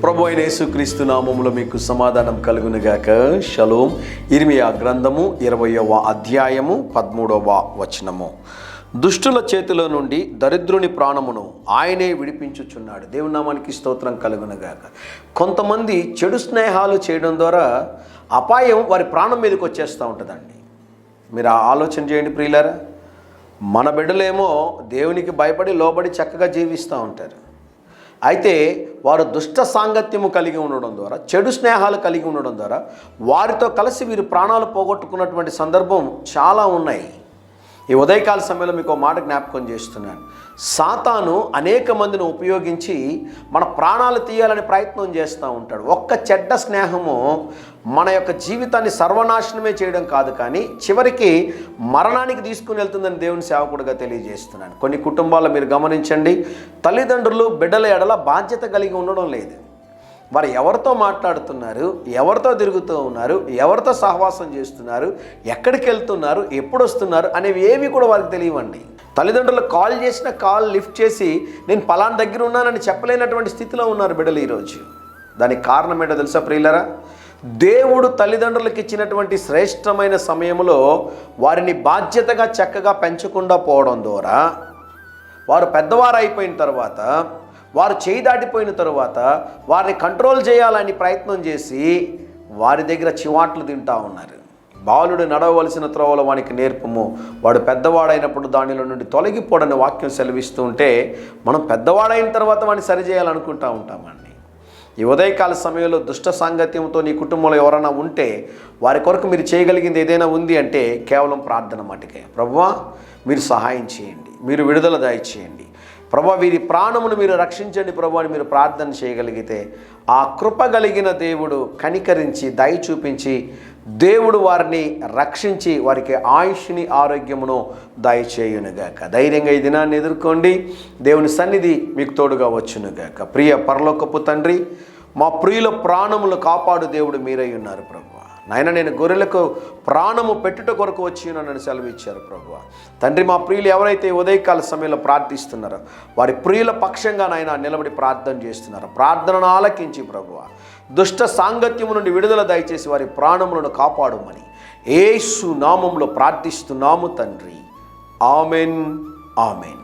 ప్రభు అయిన యేసుక్రీస్తు నామములో మీకు సమాధానం కలుగునుగాక. షలోం. ఇర్మియా గ్రంథము 20వ అధ్యాయము 13వ వచనము. దుష్టుల చేతిలో నుండి దరిద్రుని ప్రాణమును ఆయనే విడిపించుచున్నాడు. దేవుని నామానికి స్తోత్రం కలుగునుగాక. కొంతమంది చెడు స్నేహాలు చేయడం ద్వారా అపాయం వారి ప్రాణం మీదకి వచ్చేస్తూ ఉంటుందండి. మీరు ఆలోచన చేయండి ప్రియులారా. మన బిడ్డలేమో దేవునికి భయపడి లోబడి చక్కగా జీవిస్తూ ఉంటారు. అయితే వారు దుష్ట సాంగత్యము కలిగి ఉండడం ద్వారా, చెడు స్నేహాలు కలిగి ఉండడం ద్వారా వారితో కలిసి వీరు ప్రాణాలు పోగొట్టుకున్నటువంటి సందర్భం చాలా ఉన్నాయి. ఈ ఉదయకాల సమయంలో మీకు మాట జ్ఞాపకం చేస్తున్నాను. సాతాను అనేక మందిని ఉపయోగించి మన ప్రాణాలు తీయాలని ప్రయత్నం చేస్తూ ఉంటాడు. ఒక్క చెడ్డ స్నేహము మన యొక్క జీవితాన్ని సర్వనాశనమే చేయడం కాదు, కానీ చివరికి మరణానికి తీసుకుని వెళ్తుందని దేవుని సేవకుడిగా తెలియజేస్తున్నాను. కొన్ని కుటుంబాల్లో మీరు గమనించండి, తల్లిదండ్రులు బిడ్డల ఎడల బాధ్యత కలిగి ఉండడం లేదు. వారు ఎవరితో మాట్లాడుతున్నారు, ఎవరితో తిరుగుతూ ఉన్నారు, ఎవరితో సహవాసం చేస్తున్నారు, ఎక్కడికి వెళ్తున్నారు, ఎప్పుడు వస్తున్నారు అనేవి ఏవి కూడా వారికి తెలియవండి. తల్లిదండ్రులు కాల్ చేసిన కాల్ లిఫ్ట్ చేసి నేను పలానా దగ్గర ఉన్నానని చెప్పలేనటువంటి స్థితిలో ఉన్నారు బిడ్డలు ఈరోజు. దానికి కారణం ఏంటో తెలుసా ప్రియులరా? దేవుడు తల్లిదండ్రులకు ఇచ్చినటువంటి శ్రేష్టమైన సమయంలో వారిని బాధ్యతగా చక్కగా పెంచకుండా పోవడం ద్వారా వారు పెద్దవారు అయిపోయిన తర్వాత, వారు చేయి దాటిపోయిన తరువాత వారిని కంట్రోల్ చేయాలని ప్రయత్నం చేసి వారి దగ్గర చివాట్లు తింటూ ఉన్నారు. బాలుడు నడవవలసిన త్రోవలో వానికి నేర్పము, వాడు పెద్దవాడైనప్పుడు దానిలో నుండి తొలగిపోడని వాక్యం సెలవిస్తూ ఉంటే మనం పెద్దవాడైన తర్వాత వాడిని సరిచేయాలనుకుంటూ ఉంటామండి. ఈ ఉదయకాల సమయంలో దుష్ట సాంగత్యంతో నీ కుటుంబంలో ఎవరైనా ఉంటే వారి కొరకు మీరు చేయగలిగింది ఏదైనా ఉంది అంటే కేవలం ప్రార్థన మటుకే. ప్రభువా మీరు సహాయం చేయండి, మీరు విడుదల దయచేయండి, ప్రభువా వీరి ప్రాణమును మీరు రక్షించండి ప్రభు అని మీరు ప్రార్థన చేయగలిగితే ఆ కృప కలిగిన దేవుడు కనికరించి దయ చూపించి దేవుడు వారిని రక్షించి వారికి ఆయుష్ని ఆరోగ్యమును దయచేయునుగాక. ధైర్యంగా ఈ దినాన్ని ఎదుర్కోండి. దేవుని సన్నిధి మీకు తోడుగా వచ్చునుగాక. ప్రియ పరలోకపు తండ్రి, మా ప్రియుల ప్రాణములు కాపాడు దేవుడు మీరై ఉన్నారు ప్రభువా. నాయన నేను గొర్రెలకు ప్రాణము పెట్టుట కొరకు వచ్చి నన్ను సెలవిచ్చారు ప్రభువా. తండ్రి, మా ప్రియులు ఎవరైతే ఉదయకాల సమయంలో ప్రార్థిస్తున్నారో వారి ప్రియుల పక్షంగా నాయన నిలబడి ప్రార్థన చేస్తున్నారు. ప్రార్థనను ఆలకించి ప్రభువా దుష్ట సాంగత్యము నుండి విడుదల దయచేసి వారి ప్రాణములను కాపాడమని యేసు నామములో ప్రార్థిస్తున్నాము తండ్రి. Amen, amen.